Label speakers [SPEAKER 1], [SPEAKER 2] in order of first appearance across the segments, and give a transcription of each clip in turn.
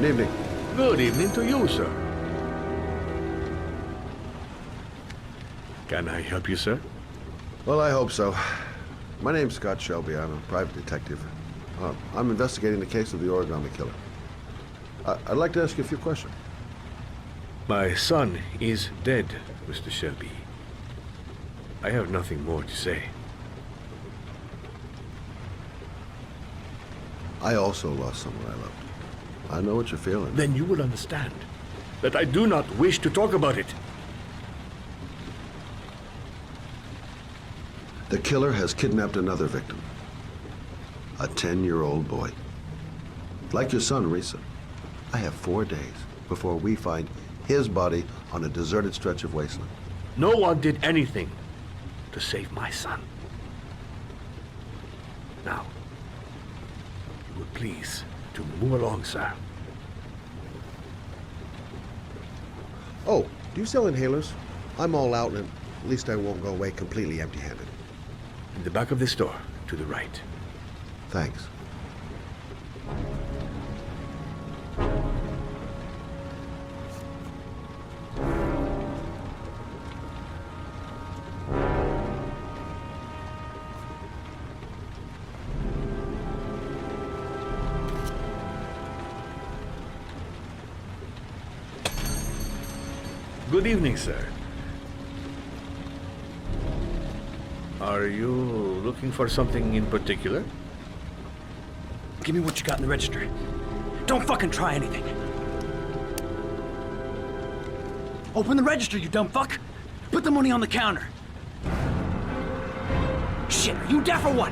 [SPEAKER 1] Good evening.
[SPEAKER 2] Good evening to you, sir. Can I help you, sir?
[SPEAKER 1] Well, I hope so. My name's Scott Shelby. I'm a private detective. I'm investigating the case of the origami killer. I'd like to ask you a few questions.
[SPEAKER 2] My son is dead, Mr. Shelby. I have nothing more to say.
[SPEAKER 1] I also lost someone I loved. I know what you're feeling.
[SPEAKER 2] Then you will understand that I do not wish to talk about it.
[SPEAKER 1] The killer has kidnapped another victim. A 10-year-old boy. Like your son, Risa. I have 4 days before we find his body on a deserted stretch of wasteland.
[SPEAKER 2] No one did anything to save my son. Now, you would please to move along, sir.
[SPEAKER 1] Oh, do you sell inhalers? I'm all out, and at least I won't go away completely empty-handed.
[SPEAKER 2] In the back of the store, to the right.
[SPEAKER 1] Thanks.
[SPEAKER 2] Good evening, sir. Are you looking for something in particular?
[SPEAKER 3] Give me what you got in the register. Don't fucking try anything. Open the register, you dumb fuck. Put the money on the counter. Shit, are you deaf or what?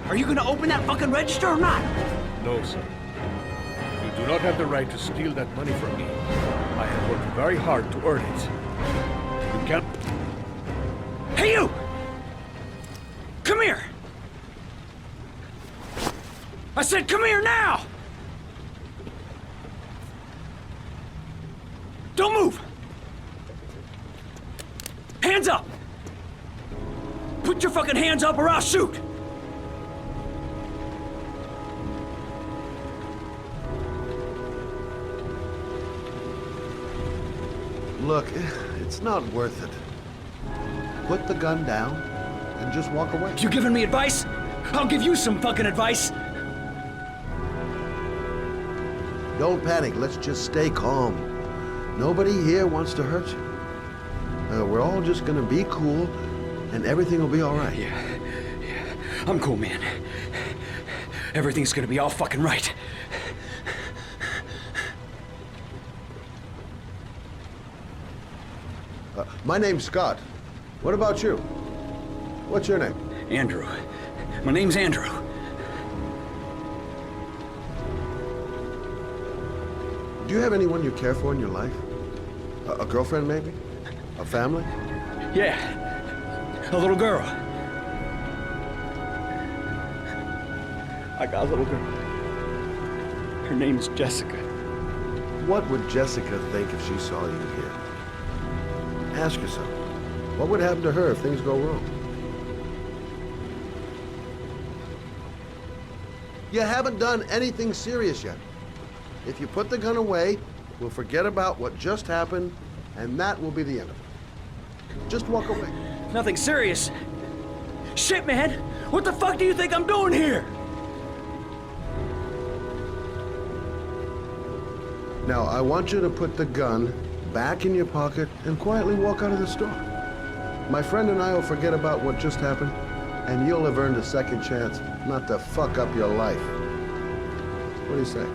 [SPEAKER 3] Are you gonna open that fucking register or not?
[SPEAKER 2] No, sir. You do not have the right to steal that money from me. I have worked very hard to earn it. You can't...
[SPEAKER 3] Hey, you! Come here! I said come here now! Don't move! Hands up! Put your fucking hands up or I'll shoot!
[SPEAKER 1] Look, it's not worth it. Put the gun down and just walk away.
[SPEAKER 3] You giving me advice? I'll give you some fucking advice.
[SPEAKER 1] Don't panic. Let's just stay calm. Nobody here wants to hurt you. We're all just gonna be cool, and everything will be all right.
[SPEAKER 3] Yeah. I'm cool, man. Everything's gonna be all fucking right.
[SPEAKER 1] My name's Scott. What about you? What's your name?
[SPEAKER 3] Andrew. My name's Andrew.
[SPEAKER 1] Do you have anyone you care for in your life? A girlfriend, maybe? A family?
[SPEAKER 3] Yeah. A little girl. I got a little girl. Her name's Jessica.
[SPEAKER 1] What would Jessica think if she saw you here? Ask yourself, what would happen to her if things go wrong? You haven't done anything serious yet. If you put the gun away, we'll forget about what just happened, and that will be the end of it. Just walk away.
[SPEAKER 3] Nothing serious. Shit, man! What the fuck do you think I'm doing here?
[SPEAKER 1] Now, I want you to put the gun back in your pocket and quietly walk out of the store. My friend and I will forget about what just happened, and you'll have earned a second chance not to fuck up your life. What do you say?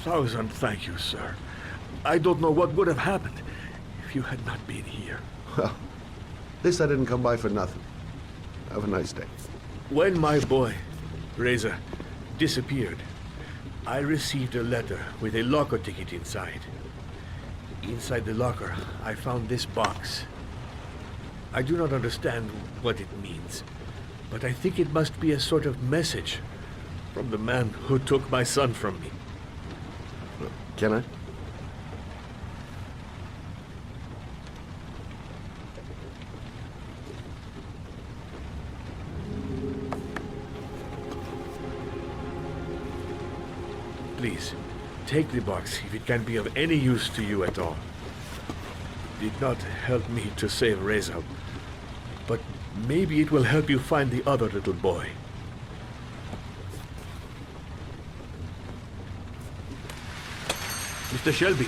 [SPEAKER 2] Thousand thank you, sir. I don't know what would have happened if you had not been here.
[SPEAKER 1] Well, at least I didn't come by for nothing. Have a nice day.
[SPEAKER 2] When my boy, Reza, disappeared, I received a letter with a locker ticket inside. Inside the locker, I found this box. I do not understand what it means, but I think it must be a sort of message from the man who took my son from me.
[SPEAKER 1] Can I?
[SPEAKER 2] Please, take the box if it can be of any use to you at all. It did not help me to save Reza, but maybe it will help you find the other little boy. Mr. Shelby,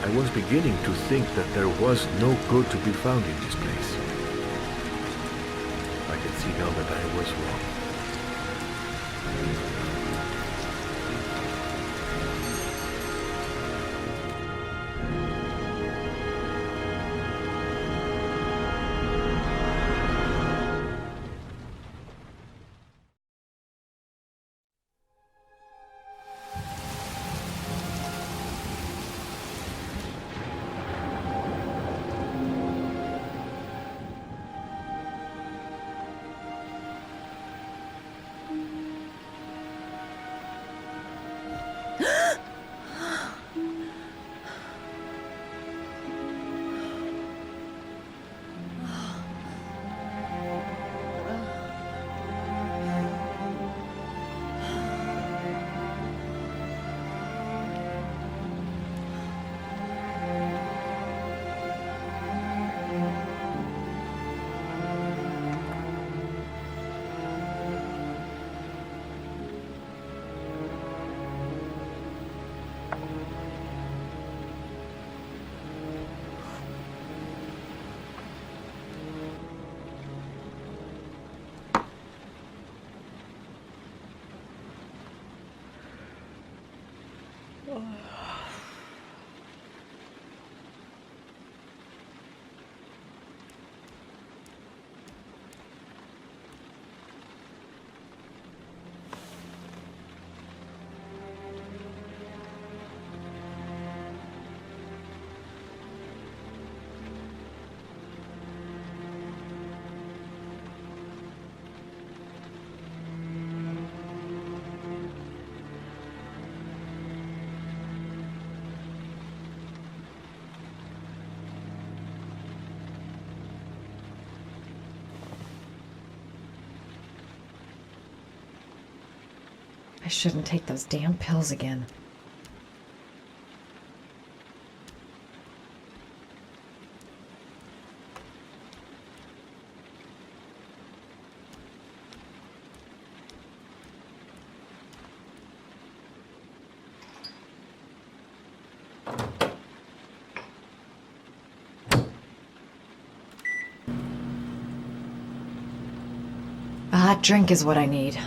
[SPEAKER 2] I was beginning to think that there was no good to be found in this place. I can see now that I was wrong.
[SPEAKER 4] I shouldn't take those damn pills again. A hot drink is what I need.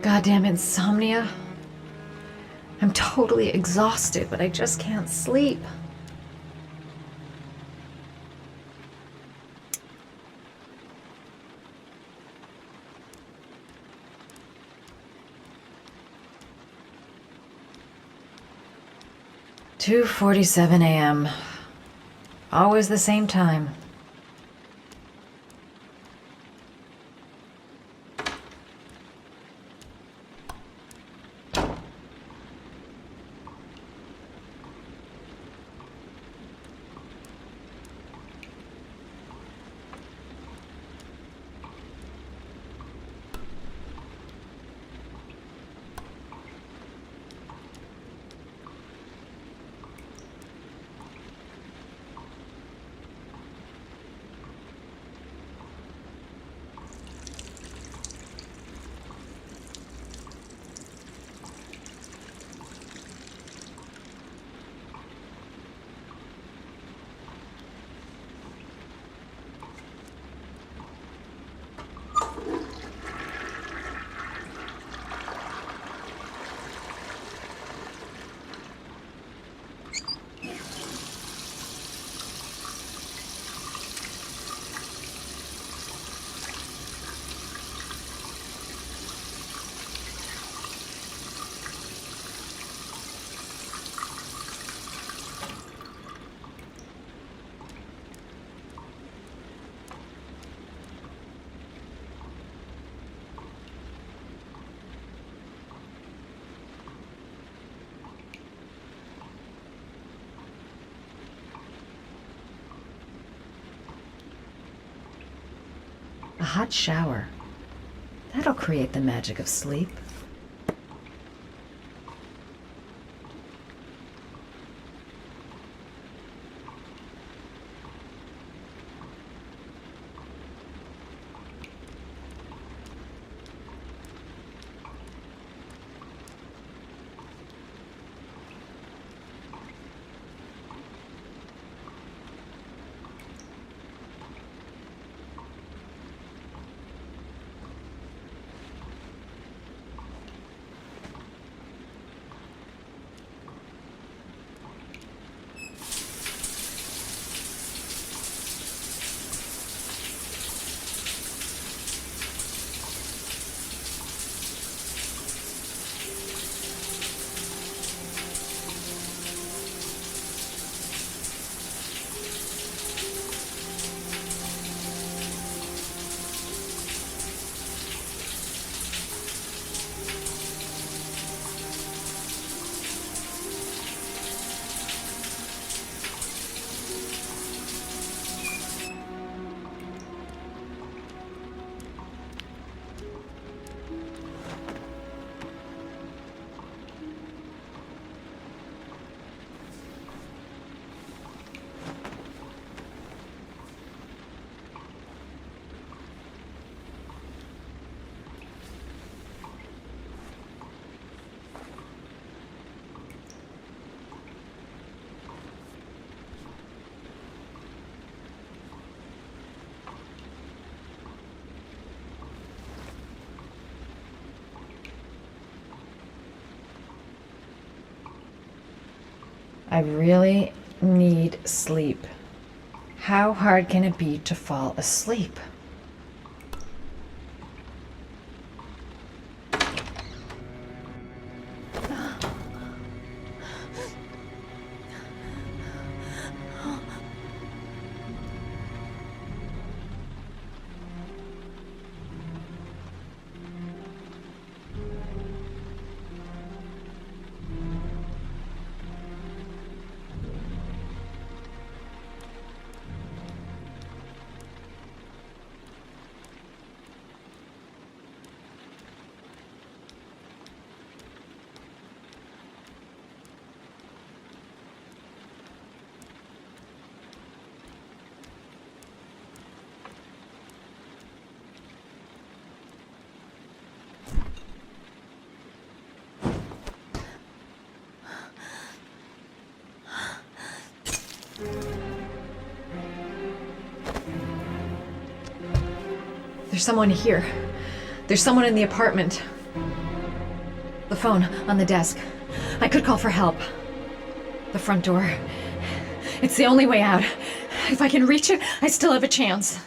[SPEAKER 4] Goddamn insomnia. I'm totally exhausted, but I just can't sleep. "2:47 a.m. Always the same time." A hot shower. That'll create the magic of sleep. I really need sleep. How hard can it be to fall asleep? There's someone here. There's someone in the apartment. phone on the desk. I could call for help. The front door. It's the only way out. If I can reach it, I still have a chance.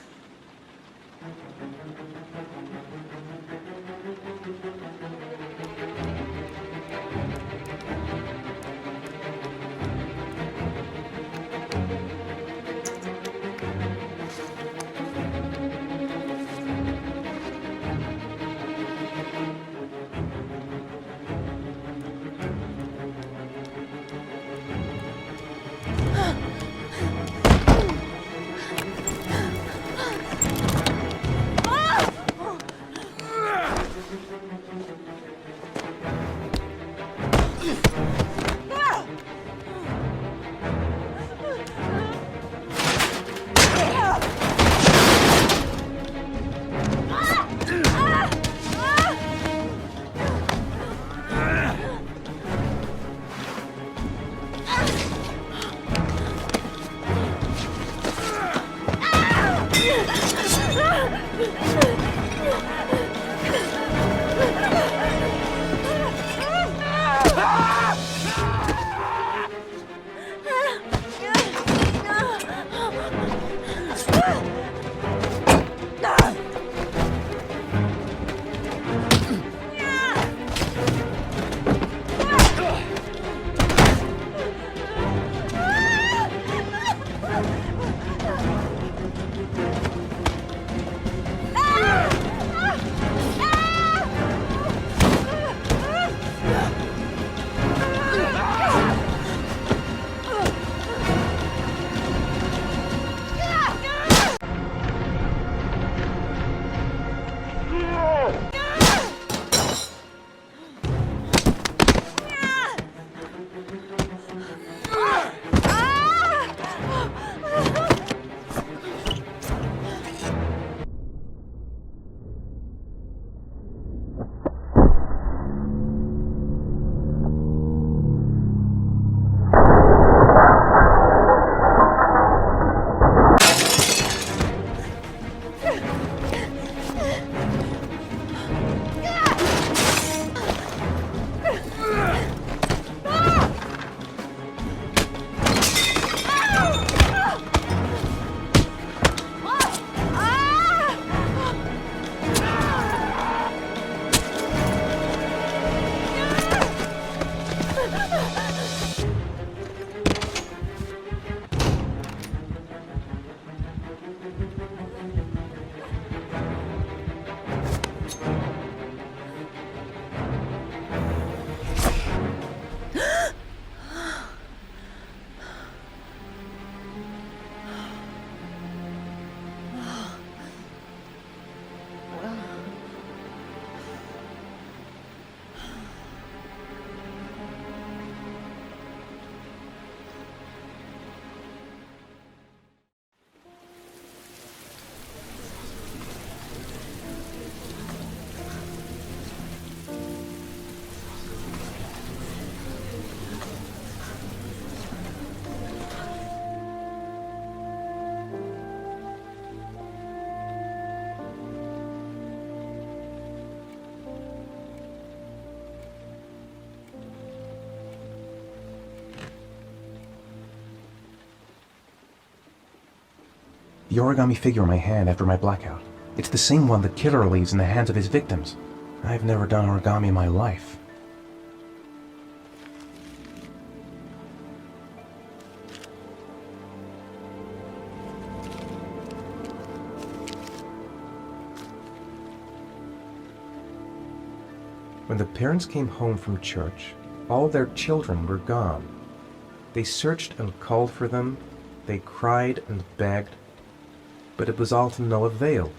[SPEAKER 5] The origami figure in my hand after my blackout. It's the same one the killer leaves in the hands of his victims. I've never done origami in my life. When the parents came home from church, all their children were gone. They searched and called for them, they cried and begged, but it was all to no avail.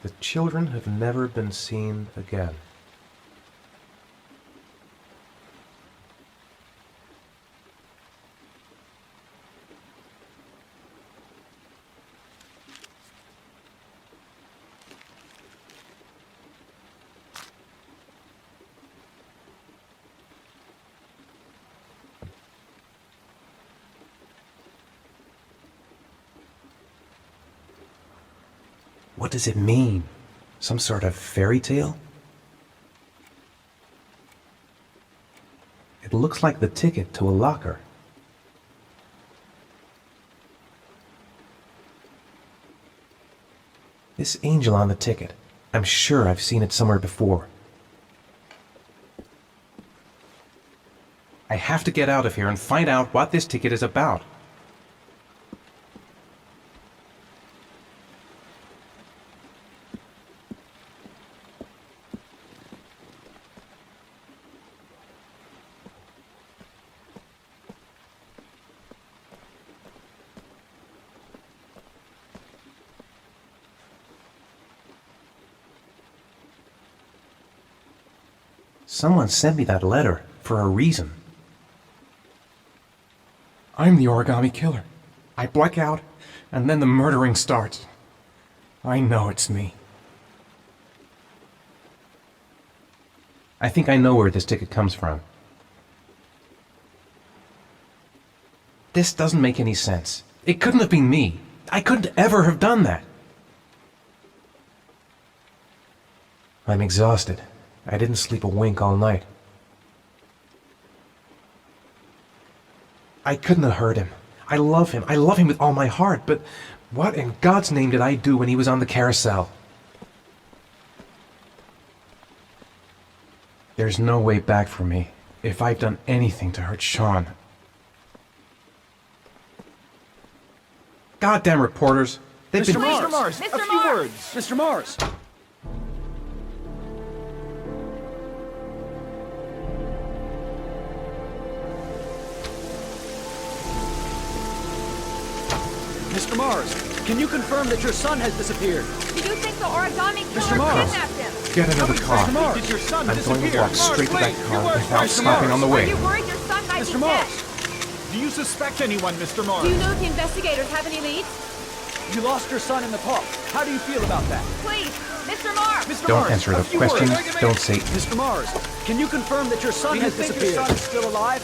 [SPEAKER 5] The children have never been seen again. What does it mean? Some sort of fairy tale? looks like the ticket to a locker. This angel on the ticket. I'm sure I've seen it somewhere before. I have to get out of here and find out what this ticket is about. Someone sent me that letter for a reason. I'm the origami killer. I black out, and then the murdering starts. I know it's me. I think I know where this ticket comes from. This doesn't make any sense. It couldn't have been me. I couldn't ever have done that. I'm exhausted. I didn't sleep a wink all night. I couldn't have hurt him. I love him. I love him with all my heart, but what in God's name did I do when he was on the carousel? There's no way back for me if I've done anything to hurt Sean. Goddamn reporters. They've been...
[SPEAKER 3] Mr. Mars, a few words. Mr. Mars. Mr. Mars, can you confirm that your son has disappeared?
[SPEAKER 6] Do you think the origami
[SPEAKER 3] Mr.
[SPEAKER 6] killer
[SPEAKER 3] Mars.
[SPEAKER 6] kidnapped him?
[SPEAKER 5] Get another car.
[SPEAKER 3] Mr. Mars, did your son
[SPEAKER 5] I'm going to
[SPEAKER 3] disappear?
[SPEAKER 5] walk straight to that car without
[SPEAKER 3] Mr.
[SPEAKER 5] stopping on the
[SPEAKER 6] Are
[SPEAKER 5] way.
[SPEAKER 6] you worried your son might
[SPEAKER 3] Mr.
[SPEAKER 6] be
[SPEAKER 3] Mars,
[SPEAKER 6] dead?
[SPEAKER 3] do you suspect anyone, Mr. Mars?
[SPEAKER 6] Do you know if the investigators have any leads?
[SPEAKER 3] You lost your son in the park. How do you feel about that?
[SPEAKER 6] Please, Mr. Mars!
[SPEAKER 3] Mr.
[SPEAKER 5] Don't
[SPEAKER 3] Mars,
[SPEAKER 5] answer
[SPEAKER 3] a
[SPEAKER 5] the
[SPEAKER 3] few
[SPEAKER 5] questions.
[SPEAKER 3] words.
[SPEAKER 5] Don't say...
[SPEAKER 3] Mr. Mars, can you confirm that your son has disappeared? Your son is still alive?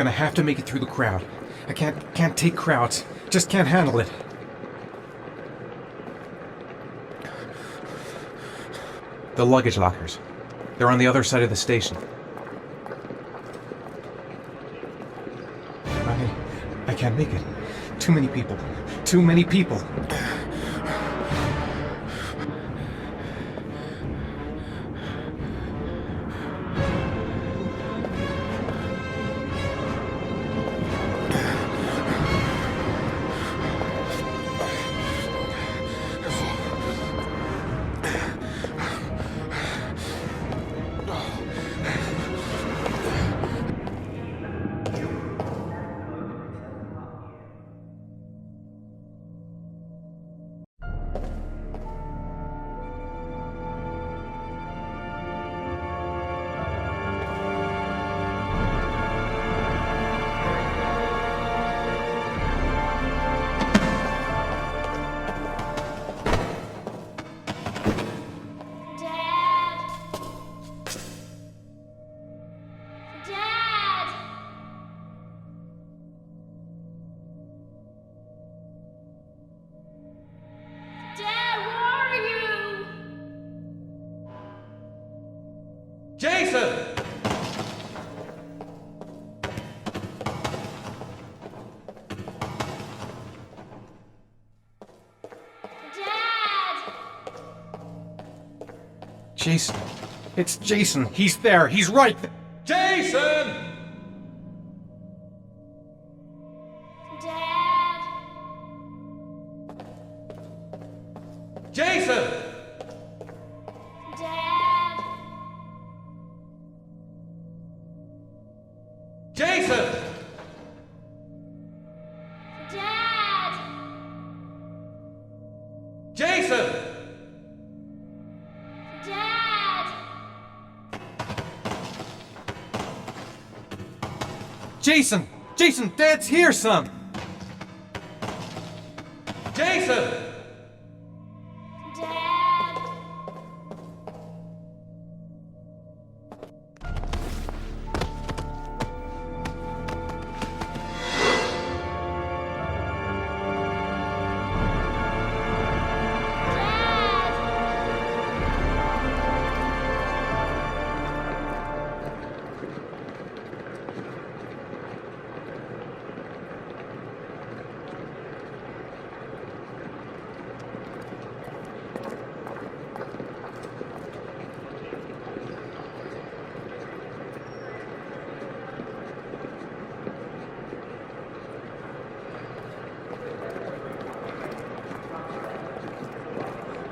[SPEAKER 5] Gonna have to make it through the crowd. I can't take crowds. Just can't handle it. The luggage lockers. They're on the other side of the station. I can't make it. Too many people. Too many people. Jason. It's Jason. He's there. He's right there.
[SPEAKER 7] Jason!
[SPEAKER 6] Dad!
[SPEAKER 7] Jason!
[SPEAKER 6] Dad!
[SPEAKER 7] Jason!
[SPEAKER 6] Dad!
[SPEAKER 7] Jason!
[SPEAKER 6] Dad!
[SPEAKER 5] Jason! Jason, Dad's here, son!
[SPEAKER 7] Jason!
[SPEAKER 6] Dad!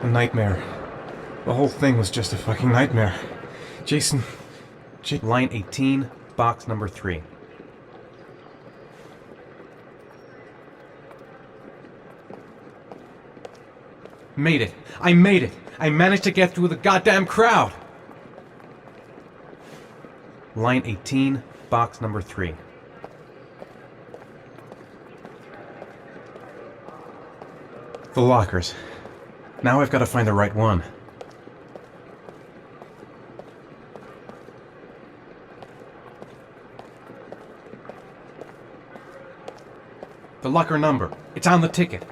[SPEAKER 5] A nightmare. The whole thing was just a fucking nightmare. Jason... Line 18, box number 3. Made it. I made it. I managed to get through the goddamn crowd. Line 18, box number 3. The lockers. Now I've got to find the right one. The locker number. It's on the ticket.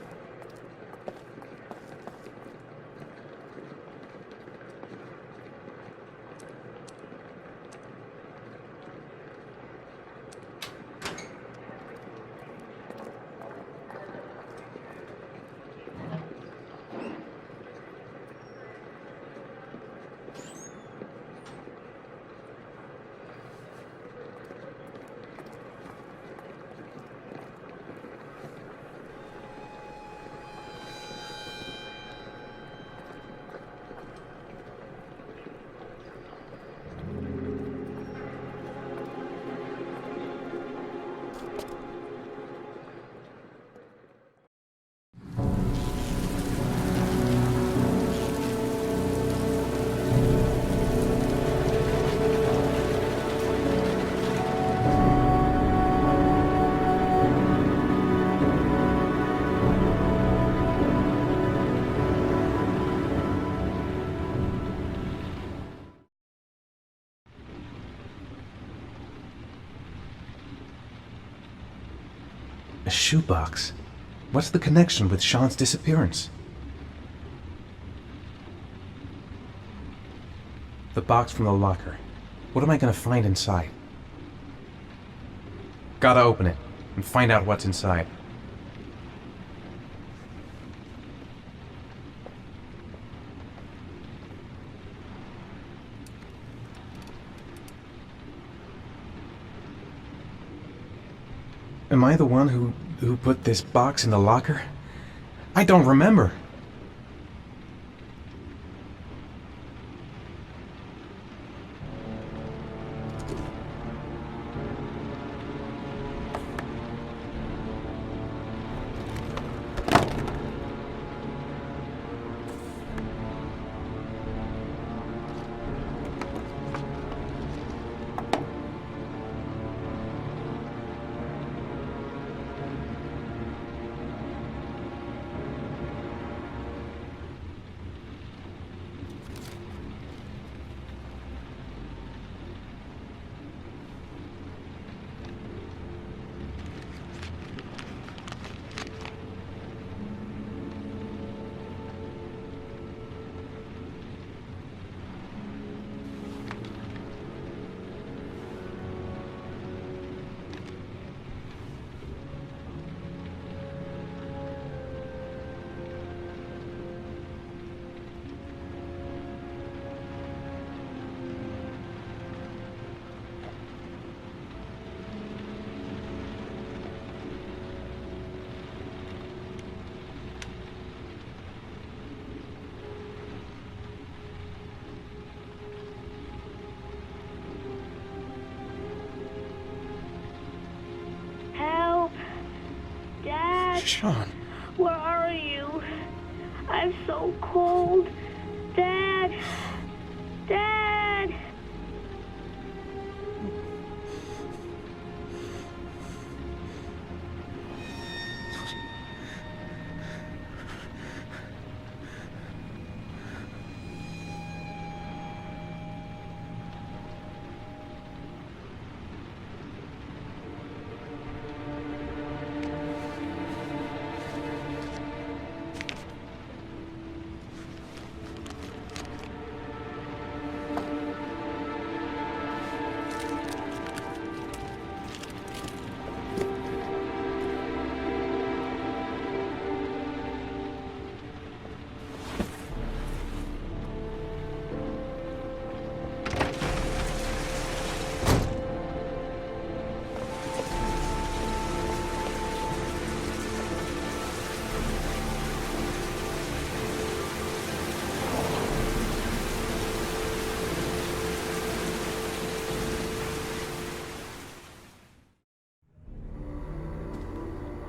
[SPEAKER 5] A shoebox? What's the connection with Sean's disappearance? The box from the locker. What am I gonna find inside? Gotta open it and find out what's inside. Am I the one who put this box in the locker? I don't remember.
[SPEAKER 6] Dad,
[SPEAKER 3] Sean.
[SPEAKER 6] where are you? I'm so cold. Dad. Dad.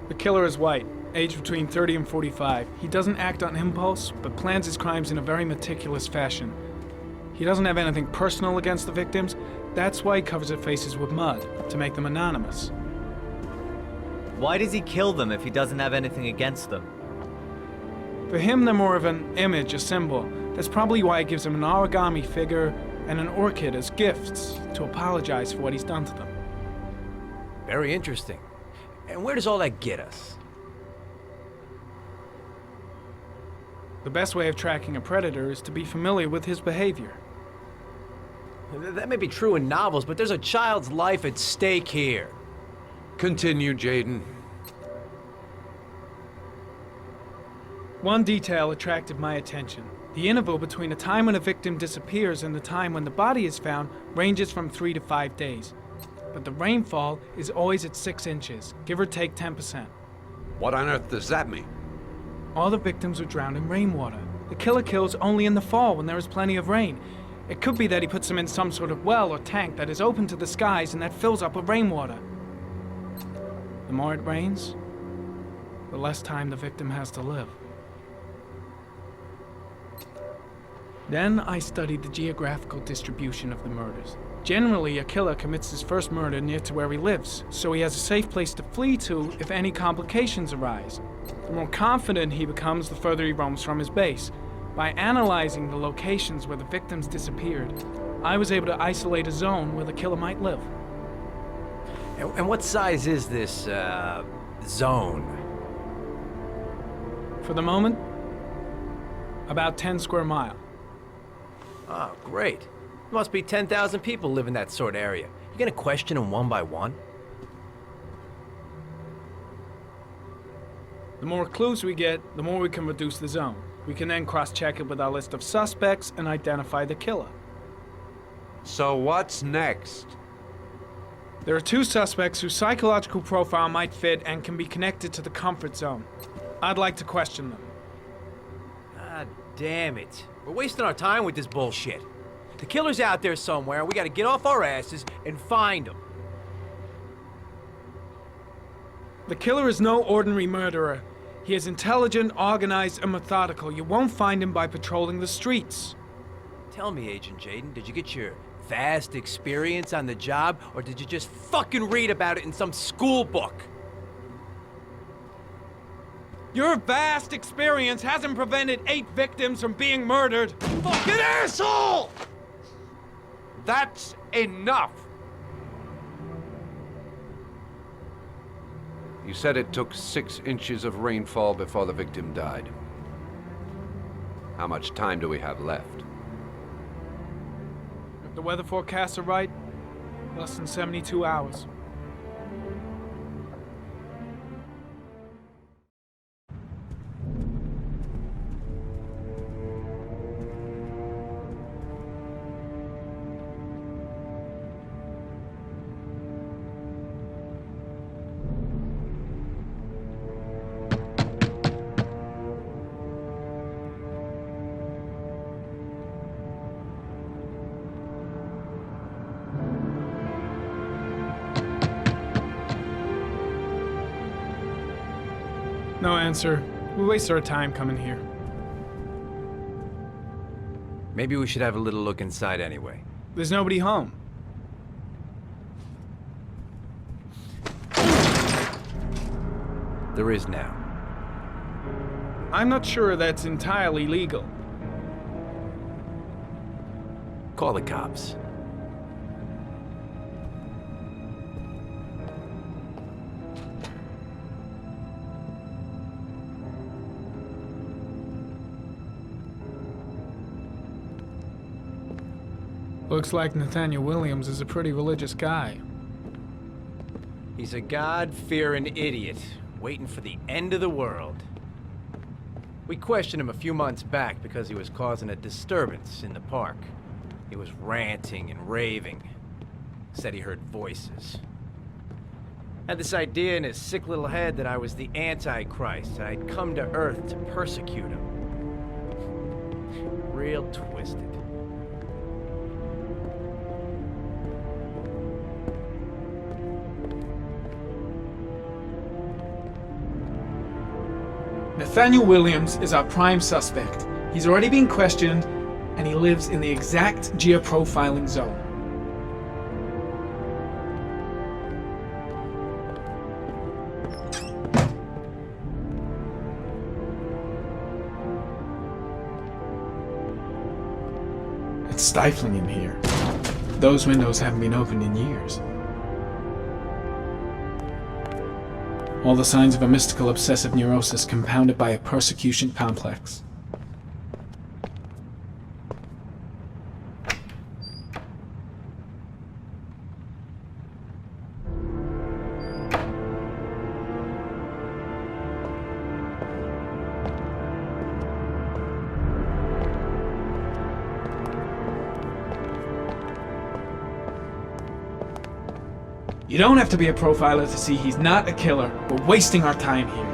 [SPEAKER 8] The killer is white, aged between 30 and 45. He doesn't act on impulse, but plans his crimes in a very meticulous fashion. He doesn't have anything personal against the victims. That's why he covers their faces with mud, to make them anonymous.
[SPEAKER 9] Why does he kill them if he doesn't have anything against them?
[SPEAKER 8] For him, they're more of an image, a symbol. That's probably why he gives them an origami figure and an orchid as gifts to apologize for what he's done to them.
[SPEAKER 10] Very interesting. And where does all that get us?
[SPEAKER 8] The best way of tracking a predator is to be familiar with his behavior.
[SPEAKER 10] That may be true in novels, but there's a child's life at stake here.
[SPEAKER 7] Continue, Jaden.
[SPEAKER 8] One detail attracted my attention. The interval between the time when a victim disappears and the time when the body is found ranges from 3 to 5 days. But the rainfall is always at 6 inches, give or take 10%.
[SPEAKER 7] What on earth does that mean?
[SPEAKER 8] All the victims were drowned in rainwater. The killer kills only in the fall when there is plenty of rain. It could be that he puts them in some sort of well or tank that is open to the skies and that fills up with rainwater. The more it rains, the less time the victim has to live. Then I studied the geographical distribution of the murders. Generally, a killer commits his first murder near to where he lives, so he has a safe place to flee to if any complications arise. The more confident he becomes, the further he roams from his base. By analyzing the locations where the victims disappeared, I was able to isolate a zone where the killer might live.
[SPEAKER 10] And what size is this, zone?
[SPEAKER 8] For the moment, about 10 square miles.
[SPEAKER 10] Oh, great. There must be 10,000 people live in that sort of area. You gonna question them one by one?
[SPEAKER 8] The more clues we get, the more we can reduce the zone. We can then cross-check it with our list of suspects and identify the killer.
[SPEAKER 7] So what's next?
[SPEAKER 8] There are 2 suspects whose psychological profile might fit and can be connected to the comfort zone. I'd like to question them.
[SPEAKER 10] Ah, damn it. We're wasting our time with this bullshit. The killer's out there somewhere, and we gotta get off our asses and find him.
[SPEAKER 8] The killer is no ordinary murderer. He is intelligent, organized, and methodical. You won't find him by patrolling the streets.
[SPEAKER 10] Tell me, Agent Jaden, did you get your vast experience on the job, or did you just fucking read about it in some school book?
[SPEAKER 8] Your vast experience hasn't prevented 8 victims from being murdered.
[SPEAKER 7] Fucking asshole! That's enough! You said it took 6 inches of rainfall before the victim died. How much time do we have left?
[SPEAKER 8] If the weather forecasts are right, less than 72 hours. No answer. We wasted our time coming here.
[SPEAKER 10] Maybe we should have a little look inside anyway.
[SPEAKER 8] There's nobody home.
[SPEAKER 10] There is now.
[SPEAKER 8] I'm not sure that's entirely legal.
[SPEAKER 10] Call the cops.
[SPEAKER 8] Looks like Nathaniel Williams is a pretty religious guy.
[SPEAKER 10] He's a God-fearing idiot, waiting for the end of the world. We questioned him a few months back because he was causing a disturbance in the park. He was ranting and raving. Said he heard voices. Had this idea in his sick little head that I was the Antichrist. I'd come to Earth to persecute him. Real twisted.
[SPEAKER 8] Nathaniel Williams is our prime suspect. He's already been questioned, and he lives in the exact geoprofiling zone. It's stifling in here. Those windows haven't been opened in years. All the signs of a mystical obsessive neurosis compounded by a persecution complex. You don't have to be a profiler to see he's not a killer. We're wasting our time here.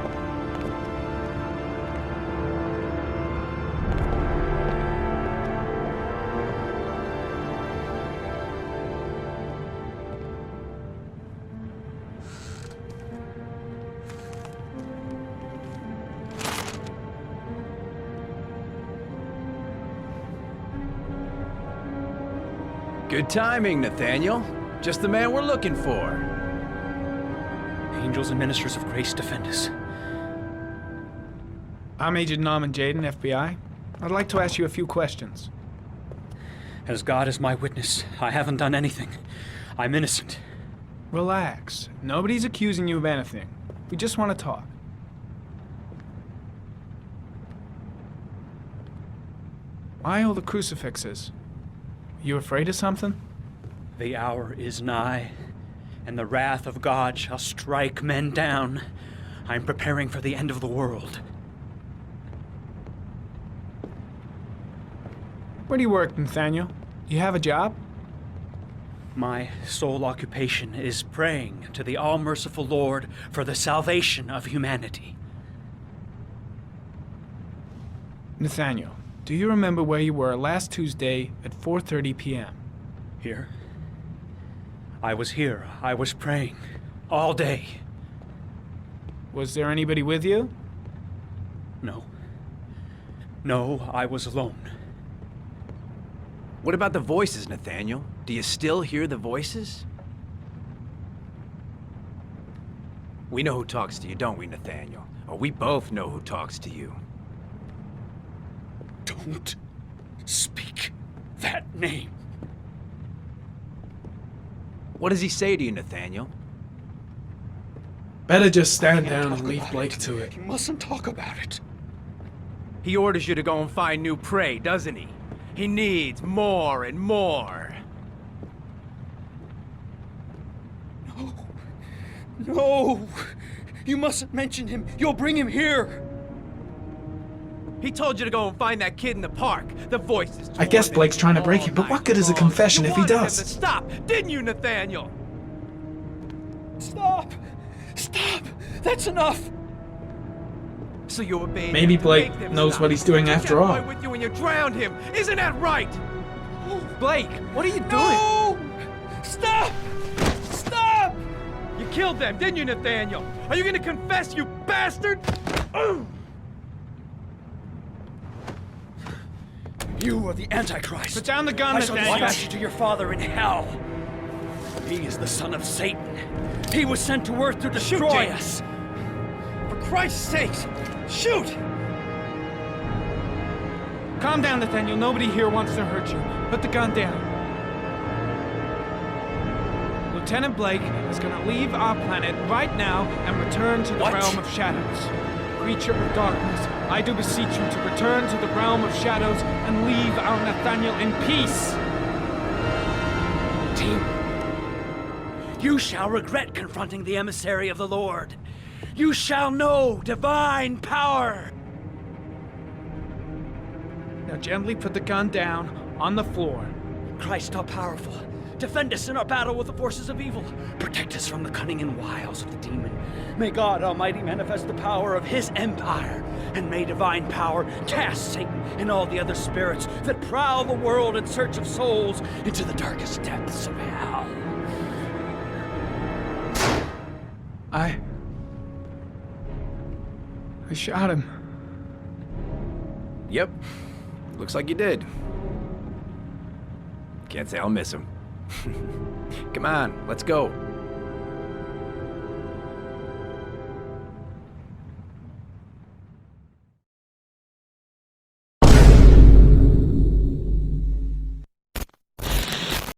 [SPEAKER 10] Good timing, Nathaniel. Just the man we're looking for.
[SPEAKER 11] Angels and ministers of grace defend us.
[SPEAKER 8] I'm Agent Norman Jaden, FBI. I'd like to ask you a few questions.
[SPEAKER 11] As God is my witness, I haven't done anything. I'm innocent.
[SPEAKER 8] Relax. Nobody's accusing you of anything. We just want to talk. Why all the crucifixes? You afraid of something?
[SPEAKER 11] The hour is nigh, and the wrath of God shall strike men down. I'm preparing for the end of the world.
[SPEAKER 8] Where do you work, Nathaniel? Do you have a job?
[SPEAKER 11] My sole occupation is praying to the all-merciful Lord for the salvation of humanity.
[SPEAKER 8] Nathaniel, do you remember where you were last Tuesday at 4:30 p.m.?
[SPEAKER 11] Here? I was here. I was praying. All day.
[SPEAKER 8] Was there anybody with you?
[SPEAKER 11] No. No, I was alone.
[SPEAKER 10] What about the voices, Nathaniel? Do you still hear the voices? We know who talks to you, don't we, Nathaniel? Or we both know who talks to you.
[SPEAKER 11] Don't speak that name.
[SPEAKER 10] What does he say to you, Nathaniel?
[SPEAKER 8] Better just stand down and leave Blake to it.
[SPEAKER 11] You mustn't talk about it.
[SPEAKER 10] He orders you to go and find new prey, doesn't he? He needs more and more.
[SPEAKER 11] No. No! You mustn't mention him. You'll bring him here.
[SPEAKER 10] He told you to go and find that kid in the park. The voices.
[SPEAKER 8] I guess Blake's trying to break him, but what good is a confession if he does?
[SPEAKER 10] You wanted him to stop, didn't you, Nathaniel?
[SPEAKER 11] Stop! Stop! That's enough!
[SPEAKER 10] So you obeyed
[SPEAKER 8] Maybe
[SPEAKER 10] him to
[SPEAKER 8] Blake
[SPEAKER 10] make them
[SPEAKER 8] knows
[SPEAKER 10] stop.
[SPEAKER 8] what he's doing
[SPEAKER 10] You
[SPEAKER 8] after
[SPEAKER 10] kept
[SPEAKER 8] all.
[SPEAKER 10] Boy with you and you drowned him. Isn't that right? Blake, what are you doing?
[SPEAKER 11] No! Stop! Stop!
[SPEAKER 10] You killed them, didn't you, Nathaniel? Are you gonna confess, you bastard?
[SPEAKER 11] You are the Antichrist.
[SPEAKER 8] Put down the gun,
[SPEAKER 11] I shall
[SPEAKER 8] Nathaniel.
[SPEAKER 11] dispatch you to your father in hell. He is the son of Satan. He was sent to earth to destroy us.
[SPEAKER 10] For Christ's sakes, shoot!
[SPEAKER 8] Calm down, Nathaniel. Nobody here wants to hurt you. Put the gun down. Lieutenant Blake is going to leave our planet right now and return to the realm of shadows. Creature of darkness, I do beseech you to return to the realm of shadows and leave our Nathaniel in peace.
[SPEAKER 11] Team, you shall regret confronting the emissary of the Lord. You shall know divine power.
[SPEAKER 8] Now gently put the gun down on the floor.
[SPEAKER 11] Christ all-powerful, defend us in our battle with the forces of evil. Protect us from the cunning and wiles of the demon. May God Almighty manifest the power of His empire, and may divine power cast Satan and all the other spirits that prowl the world in search of souls into the darkest depths of hell.
[SPEAKER 8] I shot him.
[SPEAKER 10] Yep. Looks like you did. Can't say I'll miss him. Come on, let's go.